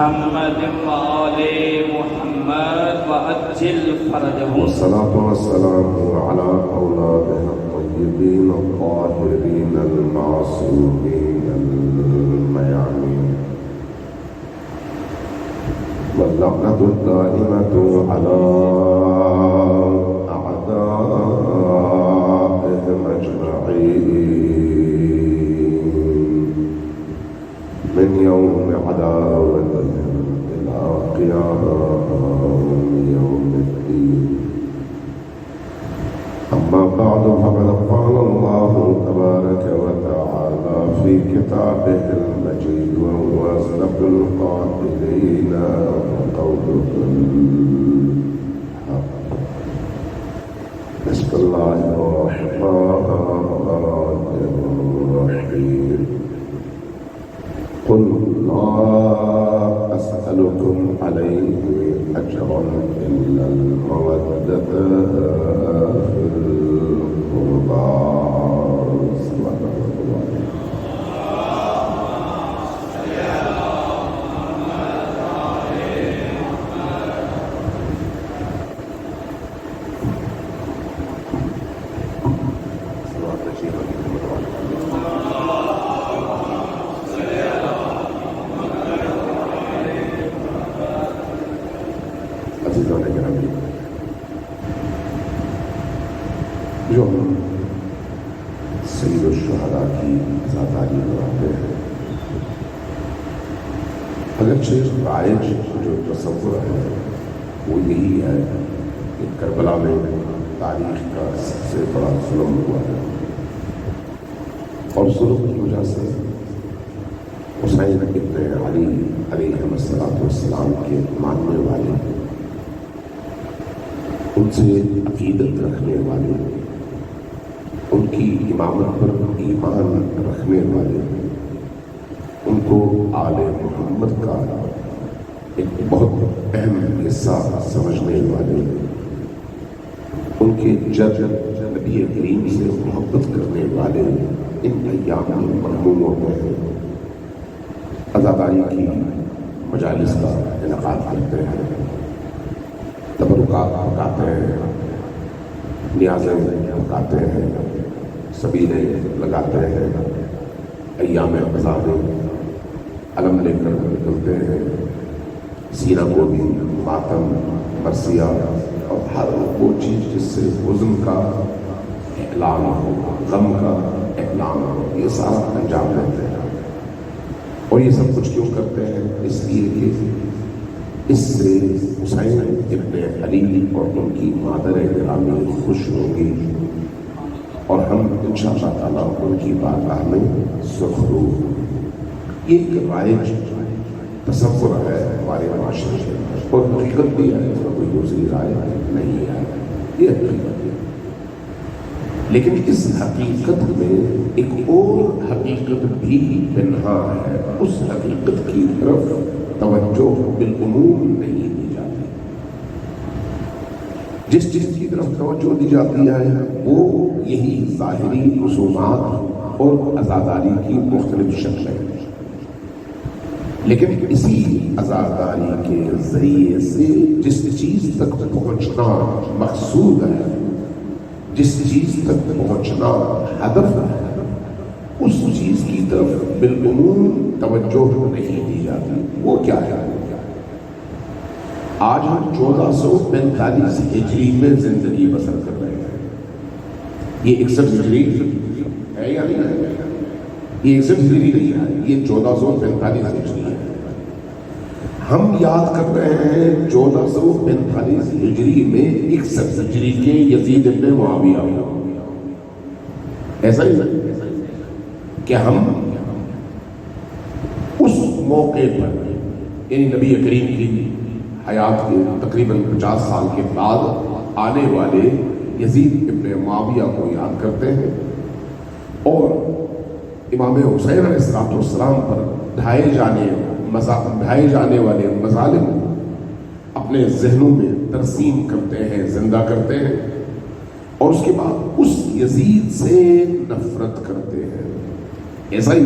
محمد وآل محمد وعجل فرجهم. والصلاة والسلام على أولادها الطيبين الطاهرين المعصومين الميامين، واللعنة الدائمة على أعدائهم أجمعين من يوم عداوتهم إلى قيام يوم الدين. أما بعد، فقد قال الله تبارك وتعالى في كتابه المجيد وهو أصدق القائلين قوله الحق. بسم الله الرحمن الرحيم. قل لا أسألكم عليه أجرا إلا المودة في القربى. جو ہم سید الشہداء کی ذاتاری بناتے ہیں، اگرچہ رائج جو تصور ہے وہ یہی ہے کہ کربلا میں تاریخ کا سب سے بڑا ظلم ہوا ہے، اور ظلم کی وجہ سے حسین ابن علی علیہ السلام کے ماننے والے، ان سے عقیدت رکھنے والے، ان کی امامت پر ایمان رکھنے والے، ان کو آل محمد کا ایک بہت اہم حصہ سمجھنے والے، ان کے جد نبی کریم سے محبت کرنے والے ان ایام مرحوموں میں عزاداری کی مجالس کا انعقاد کرتے ہیں، تبرکات پکاتے ہیں، نیازیں پکاتے ہیں، سبیلیں لگاتے ہیں، ایام قضا میں علم لے کر نکلتے ہیں، سینہ کو بھی ماتم، مرثیہ اور ہر وہ چیز جس سے حزن کا اعلان ہو، غم کا اعلان ہو، یہ سارا انجام دیتے ہیں۔ اور یہ سب کچھ کیوں کرتے ہیں؟ اس لیے کہ اس سے حسین ابن علی اور ان کی مادر گرامی خوش ہوں گی، اور ہم انشاءاللہ تعالیٰ ان کی بارگاہ میں سرخرو ہوں۔ یہ ایک رائج تصور ہے ہمارے معاشرے میں، اور حقیقت بھی ہے، اس میں کوئی دوسری رائے نہیں ہے، یہ حقیقت ہے۔ لیکن اس حقیقت میں ایک اور حقیقت بھی پنہا ہے، اس حقیقت کی طرف توجہ بالعموم نہیں دی جاتی۔ جس چیز کی طرف توجہ دی جاتی ہے وہ یہی ظاہری رسومات اور عزاداری کی مختلف شکلیں، لیکن اسی عزاداری کے ذریعے سے جس چیز تک پہنچنا مقصود ہے، جس چیز تک پہنچنا ہدف ہے، اس چیز کی طرف بالعموم توجہ نہیں دی جاتی۔ وہ کیا ہے؟ آج ہم 1445 ہجری میں زندگی بسر کر رہے ہیں۔ یہ 61 ہجری ہے یا نہیں ہے؟ یہ 61 ہجری نہیں ہے، یہ 1445 ہجری ہے۔ ہم یاد کر رہے ہیں 1445 ہجری میں 61 ہجری کے یزید ابن معاویہ، ایسا ہی کہ ہم اس موقع پر، یعنی نبی کریم کی حیات کے تقریباً 50 سال کے بعد آنے والے یزید ابن معاویہ کو یاد کرتے ہیں، اور امام حسین علیہ السلام پر ڈھائے جانے والے مظالم اپنے ذہنوں میں ترسیم کرتے ہیں، زندہ کرتے ہیں، اور اس کے بعد اس یزید سے نفرت کرتے ہیں۔ ایسا ہی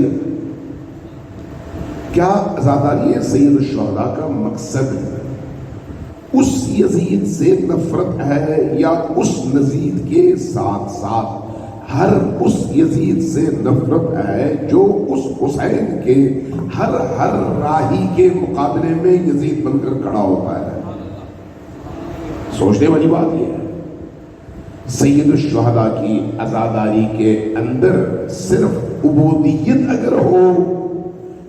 کیا عزاداری سید الشہداء کا مقصد اس یزید سے نفرت ہے یا اس یزید کے ساتھ ساتھ ہر اس یزید سے نفرت ہے جو اس حسین کے ہر راہی کے مقابلے میں یزید بن کر کھڑا ہوتا ہے؟ سوچنے والی بات یہ ہے، سید الشہداء کی عزاداری کے اندر صرف عبودیت اگر ہو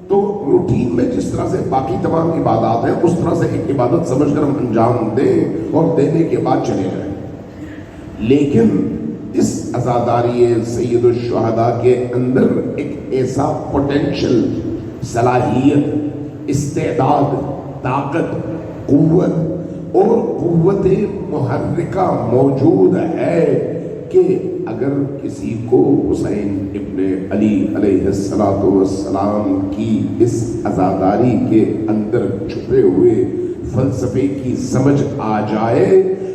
تو روٹین میں جس طرح سے باقی تمام عبادات ہیں اس طرح سے ایک عبادت سمجھ کر ہم انجام دیں اور دینے کے بعد چلے جائیں، لیکن اس عزاداری سید الشہداء کے اندر ایک ایسا پوٹینشل، صلاحیت، استعداد، طاقت، قوت اور قوت محرکہ موجود ہے کہ اگر کسی کو حسین ابن علی علیہ السلام کی اس عزاداری کے اندر چھپے ہوئے فلسفے کی سمجھ آ جائے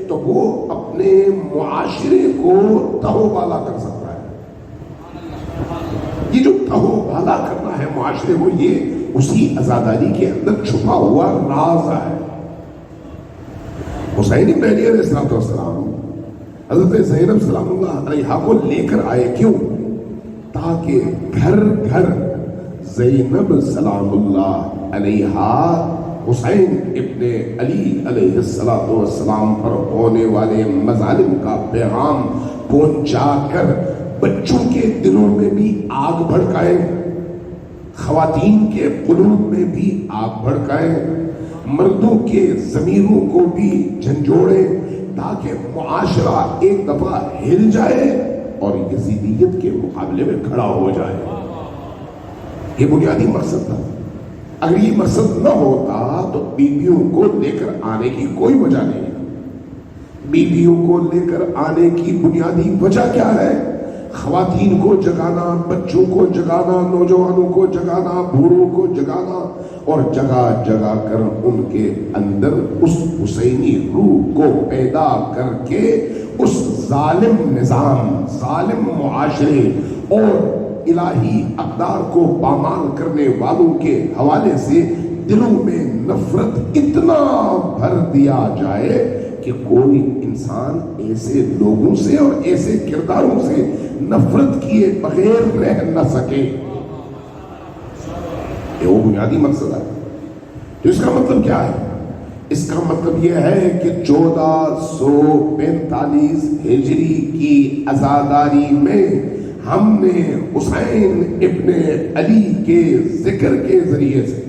تو وہ اپنے معاشرے کو تہو بالا کر سکتا ہے۔ یہ جو تہو بالا کرنا ہے معاشرے کو، یہ اسی عزاداری کے اندر چھپا ہوا راز ہے۔ حسین ابن علی علیہ السلام حضرت زینب سلام اللہ علیہا کو لے کر آئے، کیوں؟ تاکہ گھر گھر زینب سلام اللہ علیہا حسین ابن علی علیہ السلام پر ہونے والے مظالم کا پیغام پہنچا کر بچوں کے دلوں میں بھی آگ بھڑکائے، خواتین کے قلوب میں بھی آگ بھڑکائے، مردوں کے ضمیروں کو بھی جھنجھوڑے، تاکہ معاشرہ ایک دفعہ ہل جائے اور یزیدیت کے مقابلے میں کھڑا ہو جائے۔ یہ بنیادی مقصد تھا۔ اگر یہ مقصد نہ ہوتا تو بیویوں کو لے کر آنے کی کوئی وجہ نہیں۔ بیویوں کو لے کر آنے کی بنیادی وجہ کیا ہے؟ خواتین کو جگانا، بچوں کو جگانا، نوجوانوں کو جگانا، بوڑھوں کو جگانا اور جگا جگا کر ان کے اندر اس حسینی روح کو پیدا کر کے اس ظالم نظام، ظالم معاشرے اور الہی اقدار کو پامال کرنے والوں کے حوالے سے دلوں میں نفرت اتنا بھر دیا جائے کہ کوئی انسان ایسے لوگوں سے اور ایسے کرداروں سے نفرت کیے بغیر رہ نہ سکے۔ یہ وہ بنیادی مقصد ہے۔ تو اس کا مطلب کیا ہے؟ اس کا مطلب یہ ہے کہ 1445 ہجری کی عزاداری میں ہم نے حسین ابن علی کے ذکر کے ذریعے سے،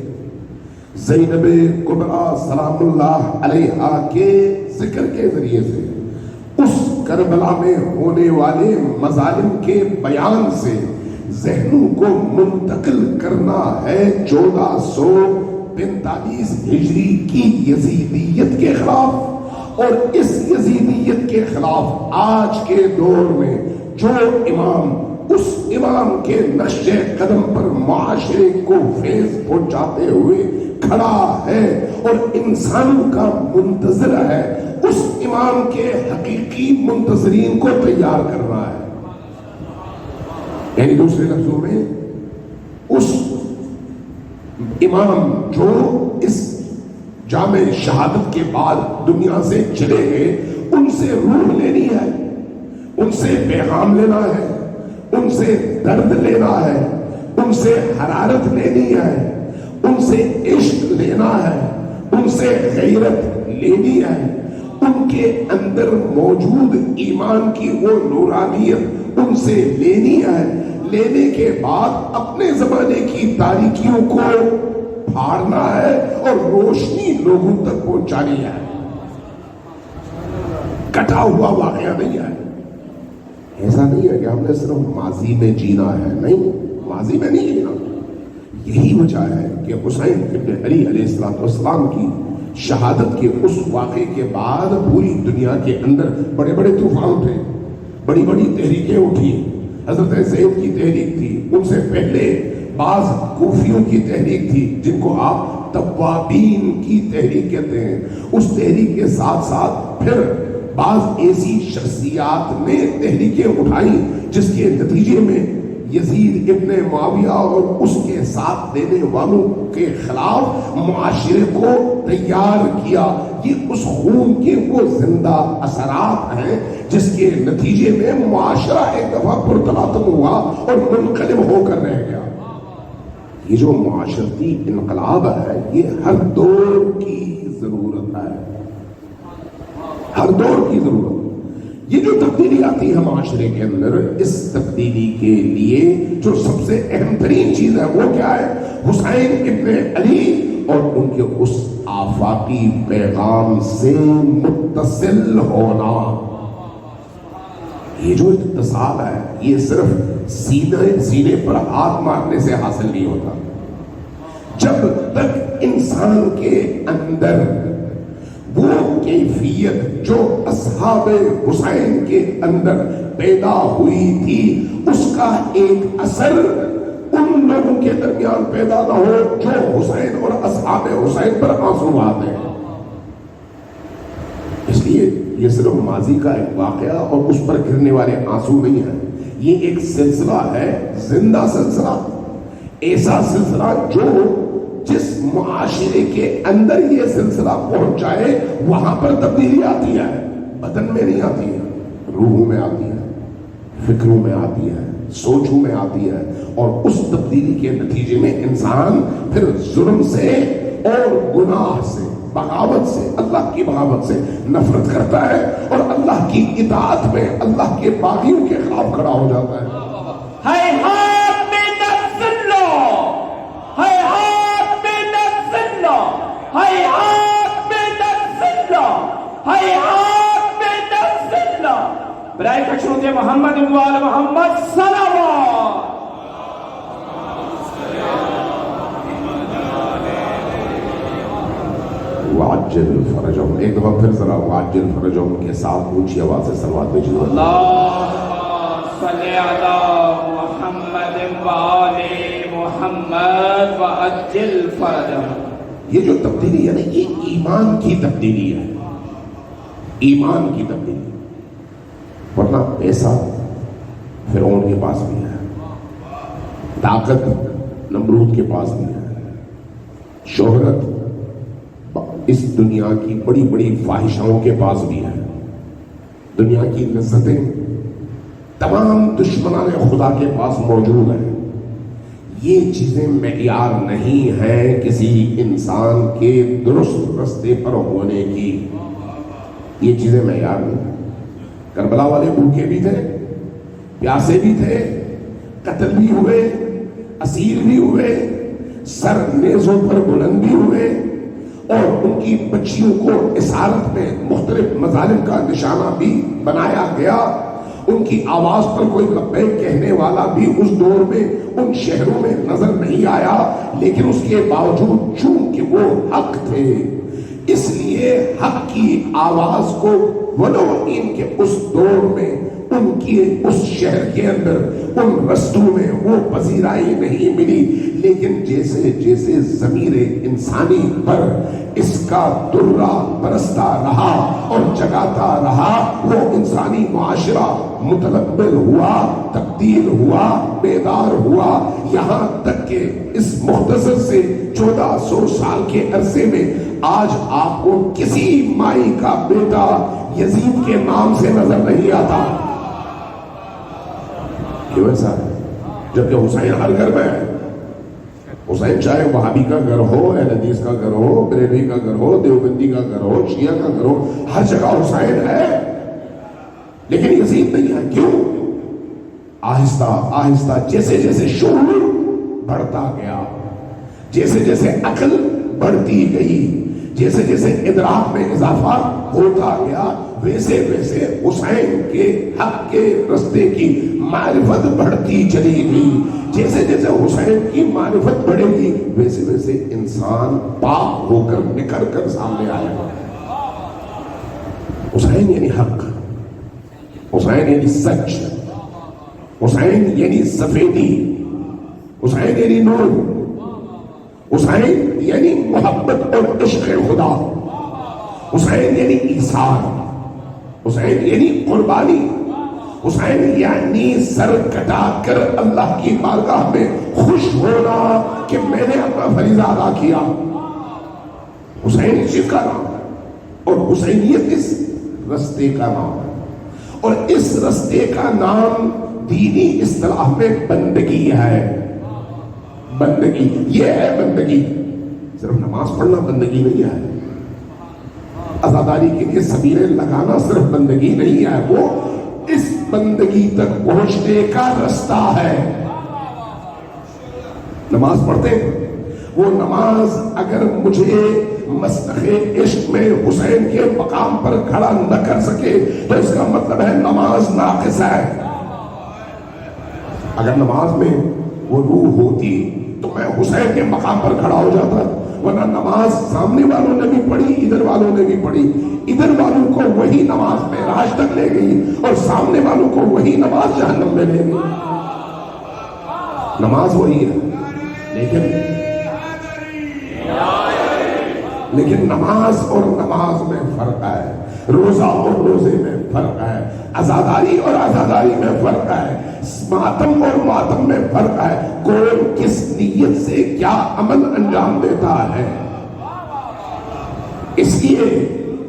زینب کبریٰ سلام اللہ علیہا کے ذکر کے ذریعے سے، اس کربلا میں ہونے والے مظالم کے بیان سے ذہنوں کو منتقل کرنا ہے 1445 ہجری کی یزیدیت کے خلاف، اور اس یزیدیت کے خلاف آج کے دور میں جو امام اس امام کے نقش قدم پر معاشرے کو فیض پہنچاتے ہوئے کھڑا ہے اور انسانوں کا منتظر ہے، اس امام کے حقیقی منتظرین کو تیار کر رہا ہے۔ یعنی دوسرے لفظوں میں اس امام جو اس جامع شہادت کے بعد دنیا سے چلے گئے، ان سے روح لینی ہے، ان سے پیغام لینا ہے، ان سے درد لینا ہے، ان سے حرارت لینی ہے، ان سے عشق لینا ہے، ان سے غیرت لینی ہے، ان کے اندر موجود ایمان کی وہ نورانیت ان سے لینی ہے، لینے کے بعد اپنے زمانے کی تاریکیوں کو پھاڑنا ہے اور روشنی لوگوں تک پہنچانی ہے۔ کٹا ہوا واقعہ نہیں ہے۔ ایسا نہیں ہے کہ ہم نے صرف ماضی میں جینا ہے، نہیں، ماضی میں نہیں جینا۔ یہی وجہ ہے کہ حسین ابن علی علیہ السلام کی شہادت کے اس واقعے کے بعد پوری دنیا کے اندر بڑے بڑے طوفان اٹھے، بڑی بڑی تحریکیں اٹھی۔ حضرت زید کی تحریک تھی، ان سے پہلے بعض کوفیوں کی تحریک تھی جن کو آپ توابین کی تحریک کہتے ہیں۔ اس تحریک کے ساتھ ساتھ پھر بعض ایسی شخصیات نے تحریکیں اٹھائی جس کے نتیجے میں یزید ابن معاویہ اور اس کے ساتھ دینے والوں کے خلاف معاشرے کو تیار کیا. یہ اس خون کے وہ زندہ اثرات ہیں جس کے نتیجے میں معاشرہ ایک دفعہ پرتلاطم ہوا اور منقلب ہو کر رہ گیا. یہ جو معاشرتی انقلاب ہے یہ ہر دور کی ضرورت ہے، ہر دور کی ضرورت. یہ جو تبدیلی آتی ہے معاشرے کے اندر، اس تبدیلی کے لیے جو سب سے اہم ترین چیز ہے وہ کیا ہے؟ حسین ابن علی اور ان کے اس آفاقی پیغام سے متصل ہونا. یہ جو اتصال ہے یہ صرف سینے پر ہاتھ مارنے سے حاصل نہیں ہوتا. جب تک انسان کے اندر وہ کیفیت جو اصحاب حسین کے اندر پیدا ہوئی تھی اس کا ایک اثر ان لوگوں کے درمیان پیدا نہ ہو جو حسین اور اصحاب حسین پر آنسو بہاتے ہیں. اس لیے یہ صرف ماضی کا ایک واقعہ اور اس پر گرنے والے آنسو نہیں ہیں، یہ ایک سلسلہ ہے، زندہ سلسلہ، ایسا سلسلہ جو جس معاشرے کے اندر یہ سلسلہ پہنچ جائے وہاں پر تبدیلی آتی ہے. بدن میں نہیں آتی ہے، روحوں میں آتی ہے، فکروں میں آتی ہے، سوچوں میں آتی ہے. اور اس تبدیلی کے نتیجے میں انسان پھر ظلم سے اور گناہ سے، بغاوت سے، اللہ کی بغاوت سے نفرت کرتا ہے اور اللہ کی اطاعت میں اللہ کے باغیوں کے خلاف کھڑا ہو جاتا ہے. برائے خشنود محمد وآل محمد صلوات. وعجل فرجهم. ایک دفعہ پھر ذرا وعجل فرجهم کے ساتھ اونچی آواز سے صلوات بھیجیے. اللہم صلی علی محمد وآل محمد وعجل فرجهم. یہ جو تبدیلی ہے نا یہ ایمان کی تبدیلی ہے، ایمان کی تبدیلی. ورنہ پیسہ فرعون کے پاس بھی ہے، طاقت نمرود کے پاس بھی ہے، شہرت اس دنیا کی بڑی بڑی فاحشاؤں کے پاس بھی ہے، دنیا کی لذتیں تمام دشمنان خدا کے پاس موجود ہیں. یہ چیزیں معیار نہیں ہیں کسی انسان کے درست رستے پر ہونے کی. یہ چیزیں معیار نہیں. کربلا والے بھوکے بھی تھے، پیاسے بھی تھے، قتل بھی ہوئے، اسیر بھی ہوئے، سر نیزوں پر بلند بھی ہوئے اور ان کی بچیوں کو اسارت میں مختلف مظالم کا نشانہ بھی بنایا گیا. ان کی آواز پر کوئی لبیک کہنے والا بھی اس دور میں ان شہروں میں نظر نہیں آیا، لیکن اس کے باوجود چونکہ وہ حق تھے اس لیے حق کی آواز کو ولو ان کے اس دور میں ان کی اس شہر کے اندر ان رستوں میں وہ پذیرائی نہیں ملی. لیکن جیسے جیسے ضمیر انسانی پر اس کا درہ برستا رہا اور جگاتا رہا وہ انسانی معاشرہ متلبل ہوا، تبدیل ہوا، بیدار ہوا. یہاں تک کہ اس مختصر سے 1400 سال کے عرصے میں آج آپ کو کسی مائی کا بیٹا یزید کے نام سے نظر نہیں آتا. کیوں ایسا ہے؟ جبکہ حسین ہر گھر میں ہے. حسین چاہے وہابی کا گھر ہو، اہل حدیث کا گھر ہو، بریلوی کا گھر ہو، دیوبندی کا گھر ہو، شیعہ کا گھر ہو، ہر جگہ حسین ہے، لیکن یزید نہیں ہے. کیوں؟ آہستہ آہستہ جیسے جیسے شعور بڑھتا گیا، جیسے جیسے عقل بڑھتی گئی، جیسے جیسے ادراک میں اضافہ ہوتا گیا، ویسے ویسے حسین کے حق کے رستے کی معرفت بڑھتی چلی گئی. جیسے جیسے حسین کی معرفت بڑھے گی ویسے ویسے انسان پاک ہو کر نکھر کر سامنے آئے گا. حسین یعنی حق، حسین یعنی سچ، حسین یعنی سفیدی، حسین یعنی نور، حسین یعنی محبت اور عشق خدا، حسین یعنی ایثار، حسین یعنی قربانی، حسین یعنی سر کٹا کر اللہ کی بارگاہ میں خوش ہونا کہ میں نے اپنا فریضہ ادا کیا. حسین اس چیز کا نام ہے اور حسینیت اس رستے کا نام ہے اور اس رستے کا نام دینی اصطلاح میں بندگی ہے. بندگی یہ ہے بندگی. صرف نماز پڑھنا بندگی نہیں ہے. عزاداری کے لیے سبیلیں لگانا صرف بندگی نہیں ہے. وہ اس بندگی تک پہنچنے کا رستہ ہے. نماز پڑھتے ہیں. وہ نماز اگر مجھے مسلک عشق میں حسین کے مقام پر کھڑا نہ کر سکے تو اس کا مطلب ہے نماز ناقص ہے. اگر نماز میں وہ روح ہوتی تو میں حسین کے مقام پر کھڑا ہو جاتا. ورنہ نماز سامنے والوں نے بھی پڑھی, ادھر والوں نے بھی پڑھی. ادھر والوں کو وہی نماز معراج تک لے گئی اور سامنے والوں کو وہی نماز جہنم میں لے گئی. نماز وہی ہے لیکن نماز اور نماز میں فرق ہے. روزہ اور روزے میں فرق ہے. عزاداری اور عزاداری میں فرق ہے. ماتم اور ماتم میں فرق ہے. کون کس نیت سے کیا عمل انجام دیتا ہے. اس لیے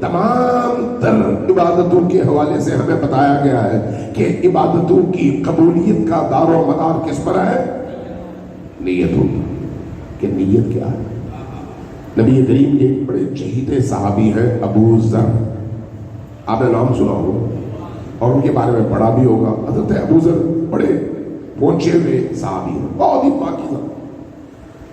تمام تر عبادتوں کے حوالے سے ہمیں بتایا گیا ہے کہ عبادتوں کی قبولیت کا دار و مدار کس پر ہے. نیتوں کہ نیت کیا ہے. نبی کریم کے بڑے چہیتے صحابی ہیں ابو ذر. آپ نے نام سنا ہوگا اور ان کے بارے میں پڑھا بھی ہوگا. حضرت ابو ذر بڑے پہنچے ہوئے صحابی ہیں, بہت ہی پاکیزہ.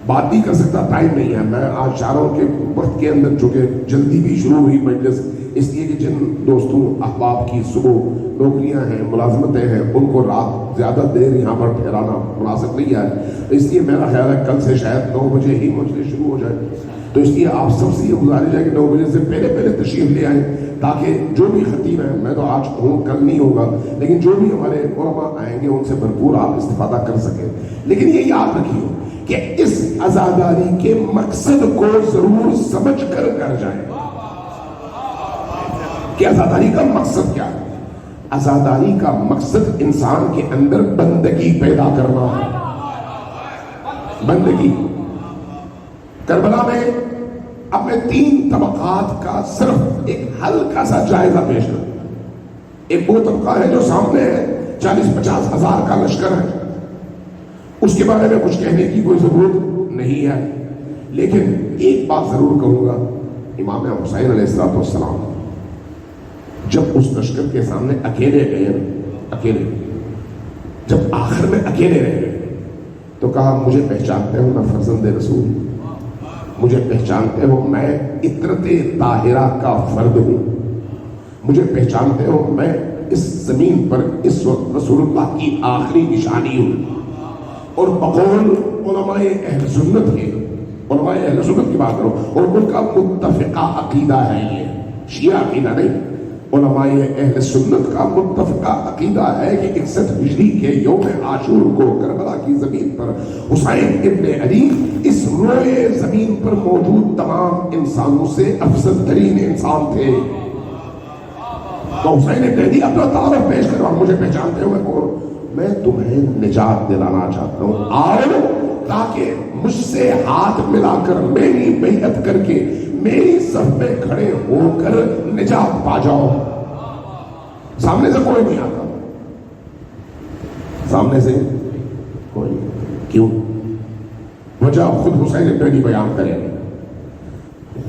بات نہیں کر سکتا, ٹائم نہیں ہے. میں آج چاہ رہا ہوں کہ وقت کے اندر چونکہ جلدی بھی شروع ہوئی مجلس, اس لیے کہ جن دوستوں احباب کی صبح نوکریاں ہیں, ملازمتیں ہیں, ان کو رات زیادہ دیر یہاں پر ٹھہرانا مناسب نہیں ہے. اس لیے میرا خیال ہے کل سے شاید 9 بجے ہی مجلس شروع ہو جائے. تو اس لیے آپ سب سے یہ گزارش ہے کہ 9 بجے سے پہلے تشریف لے آئیں تاکہ جو بھی خطیب ہیں, میں تو آج ہوں کل نہیں ہوگا, لیکن جو بھی ہمارے علماء آئیں گے ان سے بھرپور آپ استفادہ کر سکیں. لیکن یہ یاد رکھیے کہ اس عزاداری کے مقصد کو ضرور سمجھ کر جائیں کہ عزاداری کا مقصد کیا ہے. عزاداری کا مقصد انسان کے اندر بندگی پیدا کرنا ہے. بندگی. کربلا میں اپنے 3 طبقات کا صرف ایک ہلکا سا جائزہ پیش کریں. ایک وہ طبقہ ہے جو سامنے ہے, 40-50 ہزار کا لشکر ہے. اس کے بارے میں کچھ کہنے کی کوئی ضرورت نہیں ہے, لیکن ایک بات ضرور کہوں گا. امام حسین علیہ السلام جب اس لشکر کے سامنے اکیلے گئے, جب آخر میں اکیلے رہ گئے, تو کہا مجھے پہچانتے ہو میں فرزند رسول, مجھے پہچانتے ہو میں عطرت طاہرہ کا فرد ہوں, مجھے پہچانتے ہو میں اس زمین پر اس وقت رسول اللہ کی آخری نشانی ہوں. اور بقول علماء اہل سنت کی بات کرو, اور ان کا متفقہ عقیدہ ہے, یہ شیعہ عقیدہ نہیں, علماء اہل سنت کا متفقہ عقیدہ ہے کہ 61 ہجری کے یوم عاشور کو کربلا کی زمین پر حسین ابن علی اس روئے زمین پر موجود تمام انسانوں سے افضل ترین انسان تھے. تو حسین ابن علی اپنا تعارف پیش کروا, مجھے پہچانتے ہوئے کون, میں تمہیں نجات دلانا چاہتا ہوں, آؤ تاکہ مجھ سے ہاتھ ملا کر میری بیعت کر کے میری صف میں کھڑے ہو کر نجات پا جاؤ. سامنے سے کوئی نہیں آتا, سامنے سے کوئی نہیں. کیوں؟ وجہ خود حسین ابن علی بیان کریں,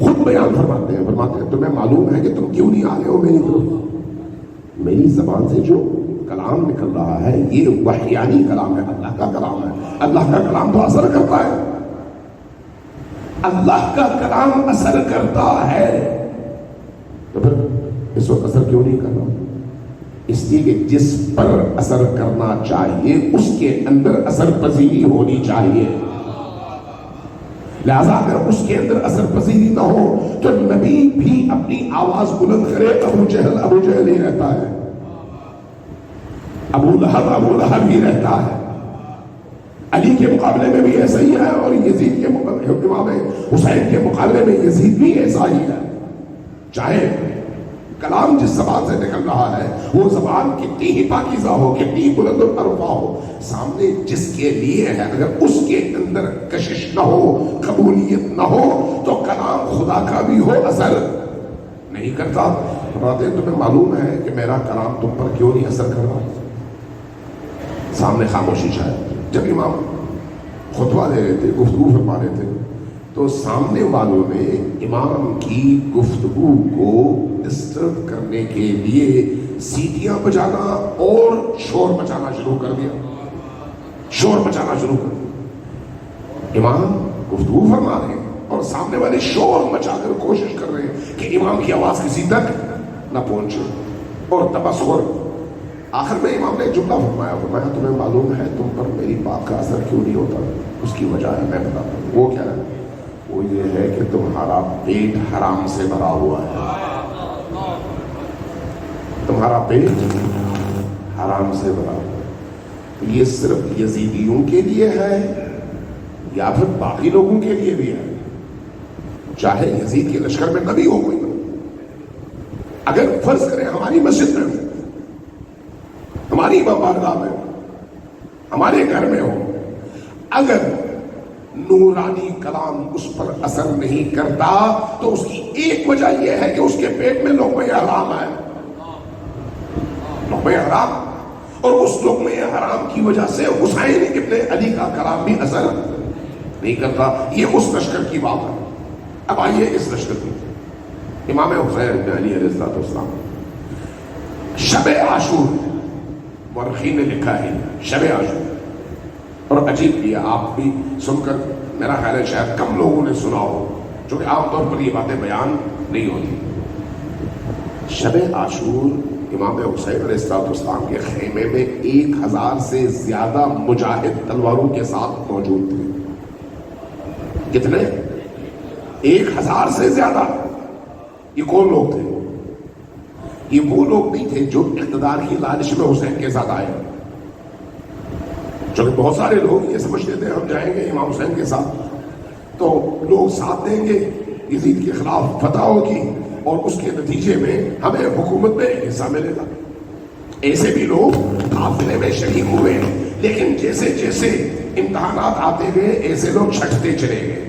خود بیان فرماتے ہیں تمہیں معلوم ہے کہ تم کیوں نہیں آ رہے ہو میری طرف. میری زبان سے جو کلام نکل رہا ہے یہ وحیانی کلام ہے, اللہ کا کلام ہے. اللہ کا کلام تو اثر کرتا ہے, اللہ کا کلام اثر کرتا ہے. تو پھر اس وقت اثر کیوں نہیں کر رہا؟ اس لیے کہ جس پر اثر کرنا چاہیے اس کے اندر اثر پذیری ہونی چاہیے. لہذا اگر اس کے اندر اثر پذیری نہ ہو تو نبی بھی اپنی آواز بلند کرے ابو جہل ہی رہتا ہے, ابو لہب ہی رہتا ہے. علی کے مقابلے میں بھی ایسا ہی ہے, اور یزید کے امام حسین کے مقابلے میں یزید بھی ایسا ہی ہے. چاہے کلام جس زبان سے نکل رہا ہے وہ زبان کتنی ہی پاکیزہ ہو، کتنی ہی بلند العرفہ ہو، سامنے جس کے لیے ہے اگر اس کے اندر کشش نہ ہو، قبولیت نہ ہو، تو کلام خدا کا بھی ہو اثر نہیں کرتا۔ فرماتے ہیں تمہیں معلوم ہے کہ میرا کلام تم پر کیوں نہیں اثر کر رہا؟ سامنے خاموشی شاید، جب امام خطبہ دے رہے تھے، گفتگو فرما رہے تھے، تو سامنے والوں نے امام کی گفتگو کو ڈسٹرب کرنے کے لیے سیٹیاں بجانا اور شور مچانا شروع کر دیا، شور مچانا شروع کر دیا۔ امام گفتگو فرما رہے ہیں اور سامنے والے شور مچا کر کوشش کر رہے ہیں کہ امام کی آواز کسی تک نہ پہنچے، اور تبصر آخر میں امام نے ایک جملہ فرمایا تمہیں معلوم ہے تم پر میری بات کا اثر کیوں نہیں ہوتا؟ اس کی وجہ ہے، میں بتاتا ہوں۔ وہ کیا ہے؟ وہ یہ ہے کہ تمہارا پیٹ حرام سے بھرا ہوا ہے، تمہارا پیٹ حرام سے بھرا ہوا ہے۔ یہ صرف یزیدیوں کے لیے ہے یا پھر باقی لوگوں کے لیے بھی ہے؟ چاہے یزید کے لشکر میں نبی ہو کوئی، اگر فرض کریں ہماری مسجد میں ہو، ہماری امام بارگاہ میں ہو، ہمارے گھر میں ہو، اگر نورانی کلام اس پر اثر نہیں کرتا تو اس کی ایک وجہ یہ ہے کہ اس کے پیٹ میں لقمہ حرام ہے، لقمہ حرام، اور اس لقمہ حرام کی وجہ سے حسین ابن علی کا کلام بھی اثر نہیں کرتا۔ یہ اس لشکر کی بات ہے۔ اب آئیے اس لشکر کی، امام حسین ابن علی علیہ السلام، شب عاشور مورخین نے لکھا ہے شب عاشور، اور عجیب یہ آپ بھی سن کر میرا خیال ہے شاید کم لوگوں نے سنا ہو، چونکہ عام طور پر یہ باتیں بیان نہیں ہوتی۔ شب عاشور امام حسین علیہ السلام کے خیمے میں 1000 سے زیادہ مجاہد تلواروں کے ساتھ موجود تھے۔ کتنے؟ 1000 سے زیادہ۔ یہ کون لوگ تھے؟ یہ وہ لوگ نہیں تھے جو اقتدار کی لالچ میں حسین کے ساتھ آئے، چونکہ بہت سارے لوگ یہ سمجھتے تھے ہم جائیں گے امام حسین کے ساتھ تو لوگ ساتھ دیں گے، یزید کے خلاف فتح ہوگی اور اس کے نتیجے میں ہمیں حکومت میں حصہ ملے گا۔ ایسے بھی لوگ قافلے میں شریک ہوئے، لیکن جیسے جیسے امتحانات آتے گئے ایسے لوگ چھٹتے چلے گئے،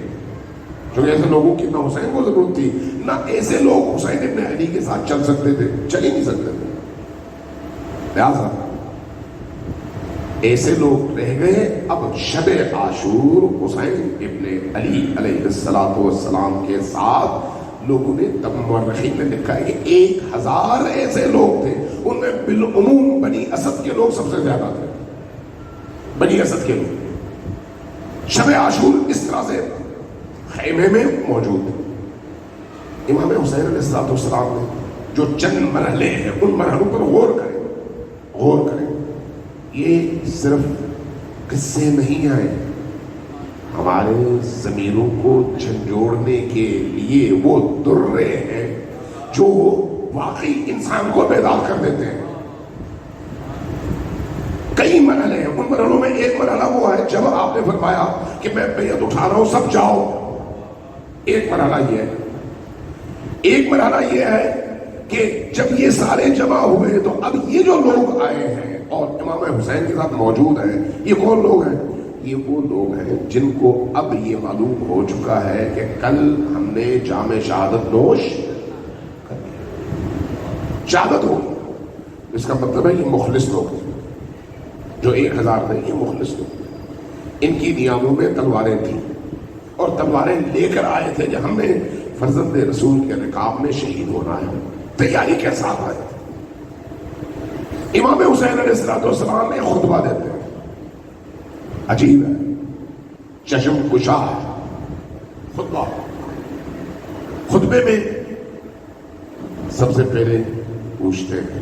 کیونکہ ایسے لوگوں کی نہ حسین کو ضرورت تھی نہ ایسے لوگ حسین ابن علی کے ساتھ چل سکتے تھے، چل ہی نہیں سکتے تھے، لہٰذا ایسے لوگ رہ گئے۔ اب شب عاشور حسین ابن علی علیہ السلام کے ساتھ لوگوں نے، تب مورخین نے لکھا ہے کہ 1000 ایسے لوگ تھے، ان میں بالعموم بنی اسد کے لوگ سب سے زیادہ تھے، بنی اسد کے لوگ شب عاشور اس طرح سے خیمے میں موجود تھے۔ امام حسین علیہ السلام نے جو چند مرحلے ہیں ان مرحلوں پر غور کریں، یہ صرف قصے نہیں آئے، ہمارے ضمیروں کو جھنجھوڑنے کے لیے وہ درے ہیں جو واقعی انسان کو بیدار کر دیتے ہیں۔ کئی مرحلے ہیں، ان مرحلوں میں ایک مرحلہ وہ ہے جب آپ نے فرمایا کہ میں بیعت اٹھا رہا ہوں سب جاؤ، ایک مرحلہ یہ ہے۔ ایک مرحلہ یہ ہے کہ جب یہ سارے جمع ہوئے تو اب یہ جو لوگ آئے ہیں اور امام حسین کے ساتھ موجود ہیں، یہ کون لوگ ہیں؟ یہ وہ لوگ ہیں جن کو اب یہ معلوم ہو چکا ہے کہ کل ہم نے جام شہادت نوش کر لیا، شہادت ہوگی۔ اس کا مطلب ہے یہ مخلص لوگ ہیں، جو 1000 تھے، یہ مخلص لوگ، ان کی نیاموں میں تلواریں تھیں اور تلواریں لے کر آئے تھے کہ ہم نے فرزند رسول کے رکاب میں شہید ہونا ہے، تیاری کے ساتھ آئے تھے۔ امام حسین علیہ السلام نے خطبہ دیتے ہیں، عجیب ہے، چشم کشا ہے خطبہ۔ خطبے میں سب سے پہلے پوچھتے ہیں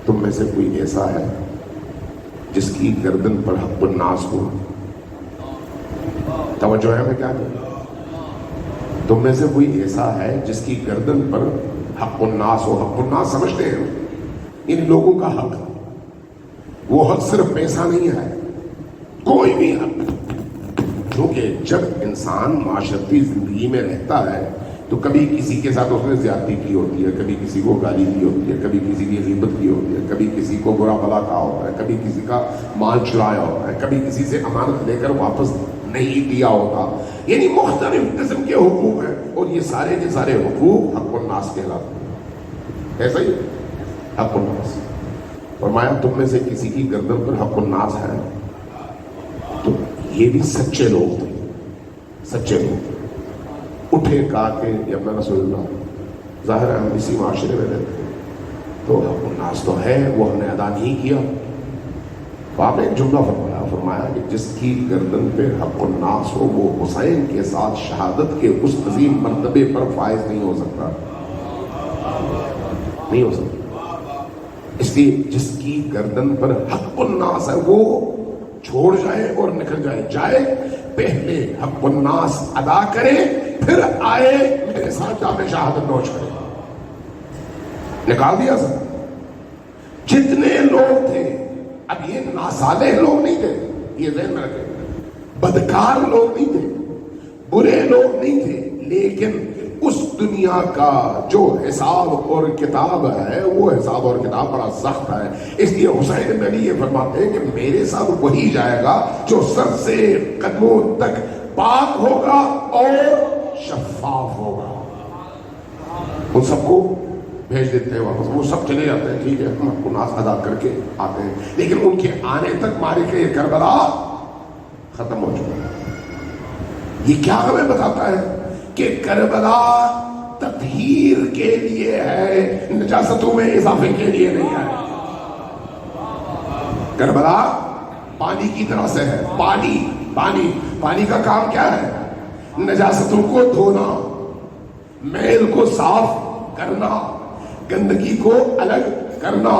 تم میں سے کوئی ایسا ہے جس کی گردن پر حق الناس ہو؟ توجہ ہے میں کیا کہوں؟ تم میں سے کوئی ایسا ہے جس کی گردن پر حق الناس ہو؟ حق الناس سمجھتے ہیں ان لوگوں کا حق، وہ حق صرف پیسہ نہیں ہے، کوئی بھی حق، کیونکہ جب انسان معاشرتی زندگی میں رہتا ہے تو کبھی کسی کے ساتھ اس نے زیادتی کی ہوتی ہے، کبھی کسی کو گالی دی ہوتی ہے، کبھی کسی کی غیبت کی ہوتی ہے، کبھی کسی کو برا بھلا کہا ہوتا ہے، کبھی کسی کا مال چرایا ہوتا ہے، کبھی کسی سے امانت لے کر واپس نہیں دیا ہوتا. یعنی مختلف قسم کے حقوق ہیں، اور یہ سارے کے سارے حقوق حق الناس کہلاتے ہیں. ایسا ہی حق الناس. فرمایا تم میں سے کسی کی گردن پر حق الناس ہے. تو یہ بھی سچے لوگ تھے، سچے لوگ اٹھے کہا کہ یا اپنا رسول اللہ، ظاہر ہے ہم اسی معاشرے میں رہتے ہیں تو حق الناس تو ہے، وہ ہم نے ادا نہیں کیا. تو آپ نے ایک جملہ فرمایا کہ جس کی گردن پہ حق الناس ہو وہ حسین کے ساتھ شہادت کے اس عظیم مرتبے پر فائز نہیں ہو سکتا، نہیں ہو سکتا. اس لیے جس کی گردن پر حق الناس ہے وہ چھوڑ جائے اور نکل جائے پہلے حق الناس ادا کرے، پھر آئے میرے ساتھ جام شہادت نوش کرے. نکال دیا سر. جتنے لوگ تھے، اب یہ ناصالح لوگ نہیں تھے، یہ ذہن میں رکھیں، بدکار لوگ نہیں تھے، برے لوگ نہیں تھے، لیکن اس دنیا کا جو حساب اور کتاب ہے وہ حساب اور کتاب بڑا سخت ہے. اس لیے حسین بن علی یہ فرماتے ہیں کہ میرے ساتھ وہی جائے گا جو سر سے قدموں تک پاک ہوگا اور شفاف ہوگا. ان سب کو بھیج دیتے ہیں واپس، وہ سب چلے جاتے ہیں، ٹھیک ہے ہم حق الناس ادا کر کے آتے ہیں، لیکن ان کے آنے تک معرکہ یہ کربلا ختم ہو چکا ہے. یہ کیا ہمیں بتاتا ہے کہ کربلا تطہیر کے لیے ہے، نجاستوں میں اضافے کے لیے نہیں ہے. کربلا پانی کی طرح سے ہے. پانی کا کام کیا ہے؟ نجاستوں کو دھونا، میل کو صاف کرنا، گندگی کو الگ کرنا.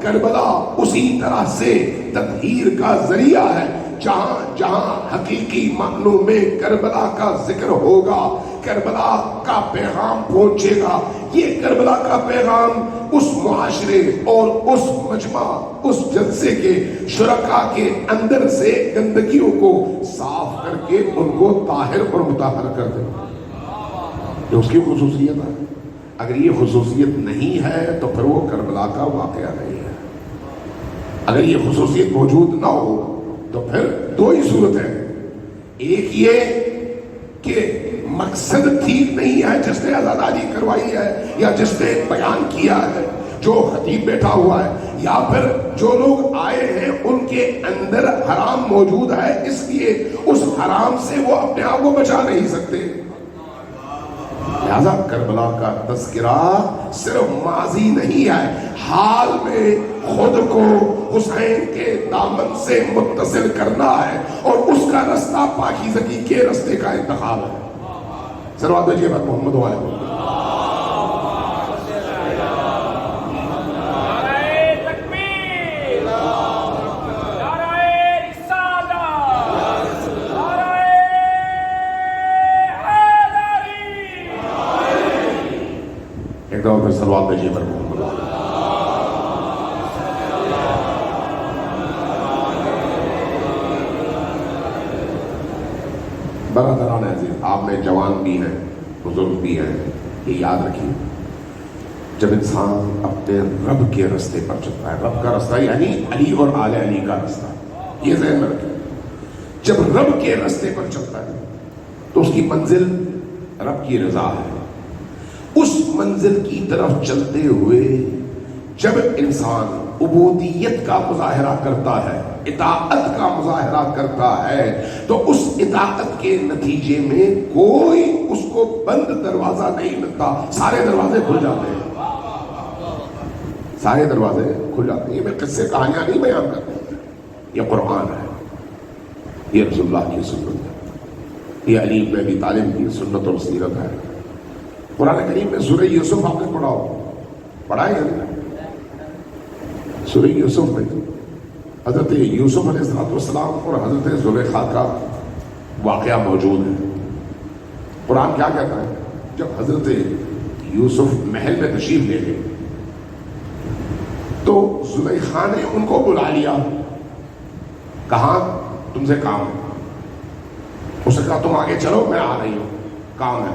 کربلا اسی طرح سے تطہیر کا ذریعہ ہے. جہاں جہاں حقیقی معنوں میں کربلا کا ذکر ہوگا، کربلا کا پیغام پہنچے گا. یہ کربلا کا پیغام اس معاشرے اور اس مجمع، اس جلسے کے شرکاء کے اندر سے گندگیوں کو صاف کر کے ان کو طاہر اور مطہر کر دے. یہ اس کی خصوصیت ہے. اگر یہ خصوصیت نہیں ہے تو پھر وہ کربلا کا واقعہ نہیں ہے. اگر یہ خصوصیت موجود نہ ہو تو پھر دو ہی صورت ہے. ایک یہ کہ مقصد ٹھیک نہیں ہے جس نے آزاداری کروائی ہے یا جس نے بیان کیا ہے، جو خطیب بیٹھا ہوا ہے، یا پھر جو لوگ آئے ہیں ان کے اندر حرام موجود ہے، اس لیے اس حرام سے وہ اپنے آپ کو بچا نہیں سکتے. لہذا کربلا کا تذکرہ صرف ماضی نہیں ہے، حال میں خود کو حسین کے دامن سے متصل کرنا ہے اور اس کا رستہ پاکیزگی کے رستے کا انتخاب ہے. صلوات بھیجیے محمد والے کو. ایک دفعہ پھر صلوات بھیجیے محمد والے. برادران عزیز، آپ میں جوان بھی ہیں، بزرگ بھی ہیں، یہ یاد رکھیے جب انسان اپنے رب کے رستے پر چلتا ہے، رب کا رستہ یعنی علی اور آل علی کا رستہ، یہ ذہن میں رکھیں. جب رب کے رستے پر چلتا ہے تو اس کی منزل رب کی رضا ہے. اس منزل کی طرف چلتے ہوئے جب انسان عبودیت کا مظاہرہ کرتا ہے، اطاعت کا مظاہرہ کرتا ہے، تو اس اطاعت کے نتیجے میں کوئی اس کو بند دروازہ نہیں ملتا، سارے دروازے کھل جاتے ہیں. سارے دروازے کھل جاتے ہیں. یہ میں قصے کہانیاں نہیں بیان کرتا، یہ قرآن ہے، یہ رسول اللہ کی سنت ہے، یہ علی بن ابی طالب کی سنت اور سیرت ہے. قرآن کریم میں سورہ یوسف آپ نے پڑھا ہے سورہ یوسف میں حضرت یوسف علیہ السلام اور حضرت زلیخا کا واقعہ موجود ہے. قرآن کیا کہتا ہے؟ جب حضرت یوسف محل میں تشریف لے گئے تو زلیخا نے ان کو بلا لیا، کہا تم سے کام ہے. اس نے کہا تم آگے چلو، میں آ رہی ہوں، کام ہے.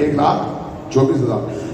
1,24,000।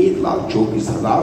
1,24,000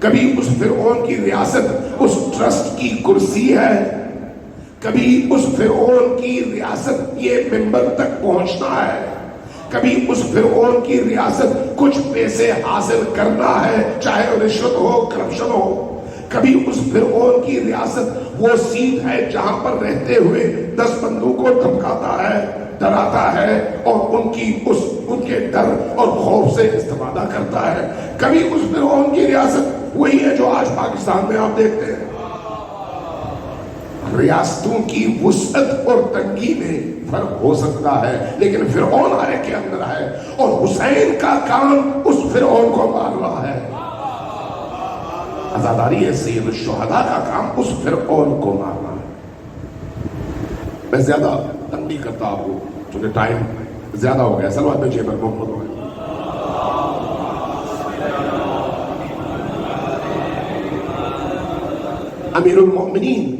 کبھی اس فرعون کی ریاست اس ٹرسٹ کی کرسی ہے، کبھی اس فرعون کی ریاست یہ منبر تک پہنچنا ہے، کبھی اس فرعون کی ریاست کچھ پیسے حاصل کرنا ہے، چاہے رشوت ہو، کرپشن ہو، کبھی اس فرعون کی ریاست وہ سیٹ ہے جہاں پر رہتے ہوئے 10 بندوں کو دھمکاتا ہے، ڈراتا ہے اور ان کے ڈر اور خوف سے استفادہ کرتا ہے، کبھی اس فرعون کی ریاست وہی ہے جو آج پاکستان میں آپ دیکھتے ہیں۔ ریاستوں کی وسعت اور تنگی میں فرق ہو سکتا ہے، لیکن فرعون ہر ایک کے اندر ہے، اور حسین کا کام اس فرعون کو مارنا ہے۔ عزاداری سید الشہداء کا کام اس فرعون کو مارنا ہے۔ میں زیادہ تنگ نہیں کرتا آپ کو، چونکہ ٹائم زیادہ ہو گیا۔ صلوات بھیجیے پر محمد ہوئے۔ امیر المؤمنین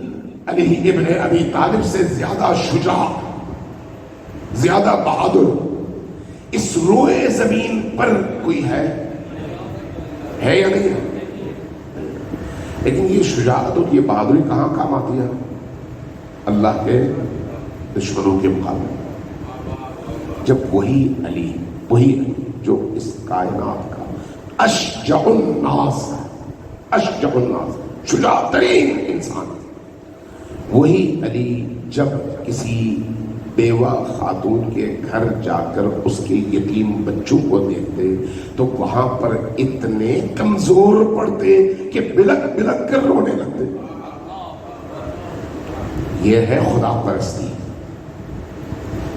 علی ابن ابی طالب سے زیادہ شجاع، زیادہ بہادر اس روئے زمین پر کوئی ہے یا نہیں ہے؟ لیکن یہ شجاعت اور یہ بہادری کہاں کام آتی ہے؟ اللہ کے دشمنوں کے مقابلے، جب وہی علی، وہی جو اس کائنات کا اشجع الناس، اشجع الناس، شجاع ترین انسان، وہی علی جب کسی بیوہ خاتون کے گھر جا کر اس کے یتیم بچوں کو دیکھتے تو وہاں پر اتنے کمزور پڑتے کہ بلک بلک کر رونے لگتے۔ یہ ہے خدا پرستی،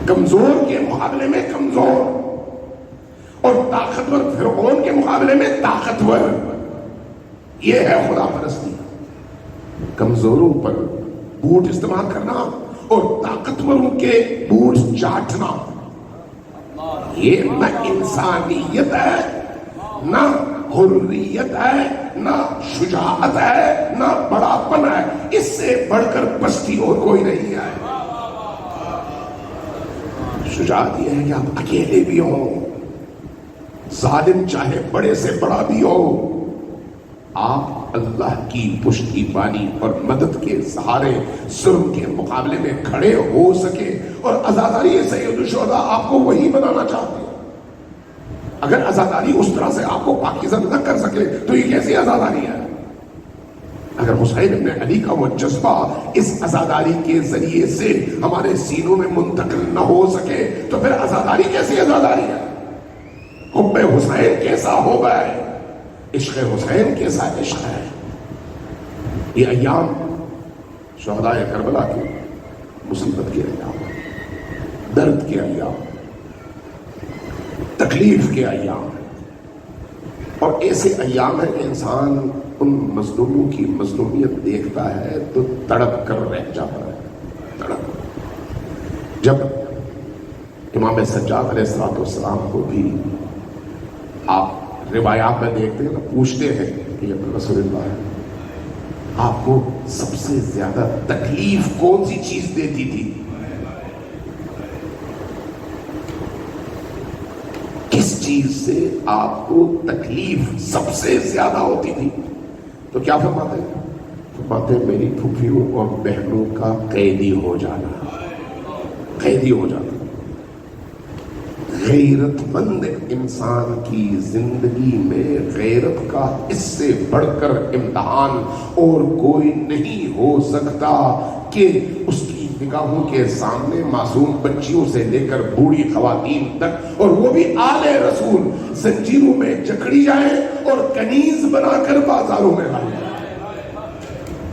کمزور کے مقابلے میں کمزور اور طاقتور فرعون کے مقابلے میں طاقتور، یہ ہے خدا پرستی۔ کمزوروں پر بوٹ استعمال کرنا اور طاقتوروں کے بوٹ چاٹنا، یہ نہ انسانیت ہے، نہ حریت ہے، نہ شجاعت ہے، نہ بڑاپن ہے۔ اس سے بڑھ کر پستی اور کوئی نہیں ہے۔ شجاعت یہ ہے کہ آپ اکیلے بھی ہوں، ظالم چاہے بڑے سے بڑا بھی ہو، آپ اللہ کی پشتی بانی اور مدد کے سہارے ظلم کے مقابلے میں کھڑے ہو سکے۔ اور عزاداری سید الشہداء آپ کو وہی بنانا چاہتے ہیں۔ اگر عزاداری اس طرح سے آپ کو پاکیزہ نہ کر سکے تو یہ کیسی عزاداری ہے؟ اگر حسین ابن علی کا وہ جذبہ اس عزاداری کے ذریعے سے ہمارے سینوں میں منتقل نہ ہو سکے تو پھر عزاداری کیسی عزاداری ہے؟ حب حسین کیسا ہوگا ہے؟ عشق حسین کیسا عشق ہے؟ یہ ایام شہداء کربلا کے مصیبت کے ایام، درد کے ایام، تکلیف کے ایام، اور ایسے ایام ہیں کہ انسان ان مظلوموں کی مظلومیت دیکھتا ہے تو تڑپ کر رہ جاتا ہے، تڑپ۔ جب امام سجاد علیہ السلام کو بھی آپ روایات میں دیکھتے ہیں، پوچھتے ہیں کہ یہ رسول اللہ ہے، آپ کو سب سے زیادہ تکلیف کون سی چیز دیتی تھی؟ کس چیز سے آپ کو تکلیف سب سے زیادہ ہوتی تھی؟ تو کیا فرماتے ہیں؟ فرماتے ہیں میری پھوپھیوں اور بہنوں کا قیدی ہو جانا، قیدی ہو جانا۔ غیرت مند انسان کی زندگی میں غیرت کا اس سے بڑھ کر امتحان اور کوئی نہیں ہو سکتا کہ اس کی نگاہوں کے سامنے معصوم بچیوں سے لے کر بوڑھی خواتین تک، اور وہ بھی آل رسول، زنجیروں میں جکڑی جائیں اور کنیز بنا کر بازاروں میں لائی جائیں۔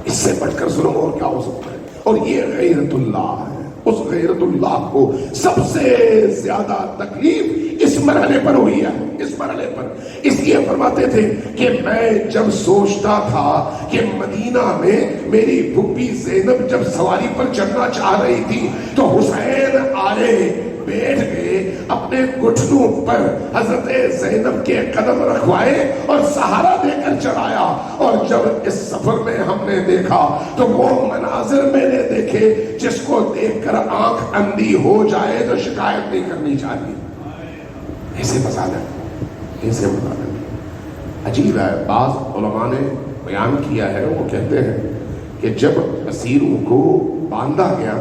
اس سے بڑھ کر ظلم اور کیا ہو سکتا ہے؟ اور یہ غیرت اللہ ہے۔ اس غیرت اللہ کو سب سے زیادہ تکلیف اس مرحلے پر ہوئی ہے، اس مرحلے پر۔ اس لیے فرماتے تھے کہ میں جب سوچتا تھا کہ مدینہ میں میری پھوپھی زینب جب سواری پر چڑھنا چاہ رہی تھی تو حسین آئے، بیٹھ گئے، اپنے گھٹنوں پر حضرت زینب کے قدم رکھوائے اور سہارا دے کر چڑھایا۔ اور جب اس سفر میں ہم نے دیکھا تو وہ مناظر میں نے دیکھے جس کو دیکھ کر آنکھ اندھی ہو جائے تو شکایت نہیں کرنی چاہیے۔ ایسے مظالم، ایسے مظالم۔ عجیب ہے، بعض علماء نے بیان کیا ہے، وہ کہتے ہیں کہ جب اسیروں کو باندھا گیا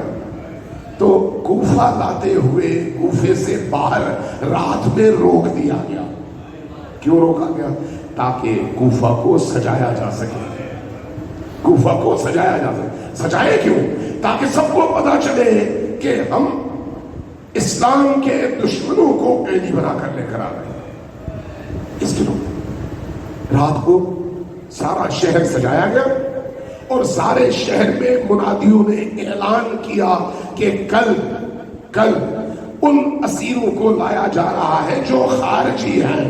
تو کوفہ لاتے ہوئے کوفے سے باہر رات میں روک دیا گیا۔ کیوں روکا گیا؟ تاکہ کوفہ کو سجایا جا سکے، کوفہ کو سجایا جا سکے۔ سجائے کیوں؟ تاکہ سب کو پتا چلے کہ ہم اسلام کے دشمنوں کو قیدی بنا کر لے کر آ رہے ہیں۔ اس لیے رات کو سارا شہر سجایا گیا اور سارے شہر میں منادیوں نے اعلان کیا کہ کل ان اسیروں کو لایا جا رہا ہے جو خارجی ہیں۔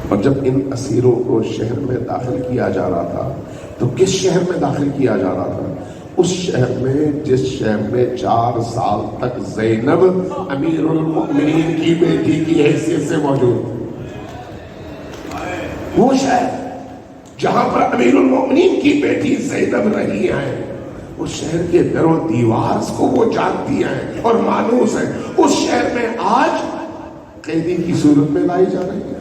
اور جب ان اسیروں کو شہر میں داخل کیا جا رہا تھا تو کس شہر میں داخل کیا جا رہا تھا؟ اس شہر میں جس شہر میں 4 سال تک زینب امیر المؤمنین کی بیٹی کی حیثیت سے موجود، وہ شہر جہاں پر امیر المؤمنین کی بیٹی زینب رہی ہیں، اس شہر کے در و دیوار کو وہ جانتی ہیں اور مانوس ہیں۔ اس شہر میں آج قیدی کی صورت میں لائی جا رہی ہے۔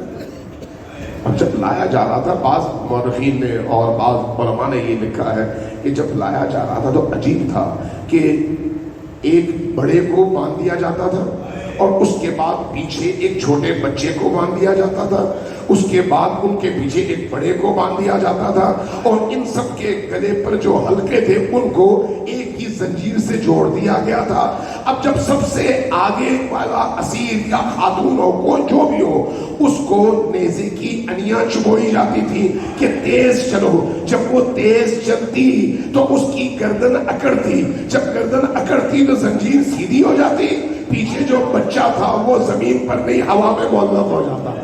اب جب لایا جا رہا تھا، بعض مورخین نے اور بعض علماء نے یہ لکھا ہے کہ جب لایا جا رہا تھا تو عجیب تھا کہ ایک بڑے کو باندھ دیا جاتا تھا اور اس کے بعد پیچھے ایک چھوٹے بچے کو باندھ دیا جاتا تھا، اس کے بعد ان کے پیچھے ایک بڑے کو باندھ دیا جاتا تھا، اور ان سب کے گلے پر جو حلقے تھے ان کو ایک ہی زنجیر سے جوڑ دیا گیا تھا۔ اب جب سب سے آگے والا اسیر یا خاتون ہو، کوئی جو بھی ہو، اس کو نیزے کی انیاں چبوئی جاتی تھی کہ تیز چلو۔ جب وہ تیز چلتی تو اس کی گردن اکڑتی، جب گردن اکڑتی تو زنجیر سیدھی ہو جاتی، پیچھے جو بچہ تھا وہ زمین پر نہیں ہوا میں معلق ہو جاتا۔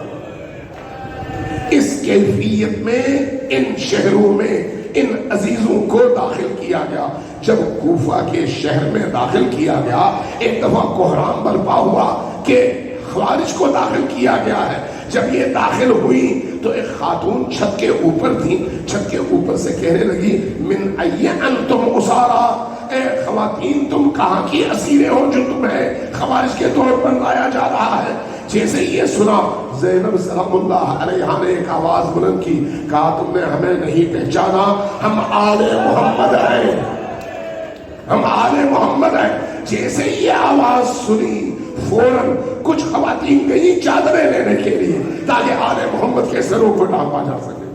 اس کیفیت میں ان شہروں میں ان عزیزوں کو داخل کیا گیا۔ جب کوفہ کے شہر میں داخل کیا گیا، ایک دفعہ کوہرام برپا ہوا کہ خوارج کو داخل کیا گیا ہے۔ جب یہ داخل ہوئی تو ایک خاتون چھت کے اوپر تھی، چھت کے اوپر سے کہنے لگی من ای انتم اسارا، اے خواتین تم کہاں کی اسیریں ہو جو تمہیں خوارج کے طور پر لایا جا رہا ہے؟ جیسے یہ سنا زینب سلام اللہ علیہا نے ایک آواز بلند کی، کہا تم نے ہمیں نہیں پہچانا، ہم آل محمد ہیں، ہم آل محمد ہیں۔ جیسے یہ آواز سنی فوراً کچھ خواتین گئی چادریں لینے کے لیے تاکہ آل محمد کے سروں کو ڈھانپا جا سکے۔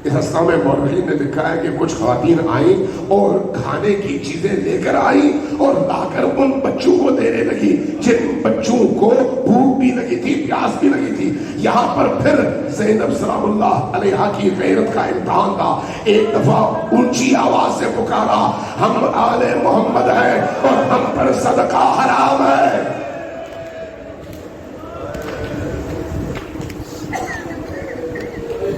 اس حصہ میں مورخین نے لکھا ہے کہ کچھ خواتین آئیں اور کھانے کی چیزیں لے کر آئیں اور لا کر ان بچوں کو دینے لگی جن بچوں کو بھوک بھی لگی تھی، پیاس بھی لگی تھی۔ یہاں پر پھر زینب سلام اللہ علیہا کی غیرت کا امتحان تھا۔ ایک دفعہ اونچی آواز سے پکارا، ہم آل محمد ہیں اور ہم پر صدقہ حرام ہے۔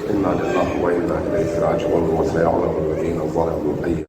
إنا لله وإنا إليه راجعون وسيعلم الذين ظلموا أي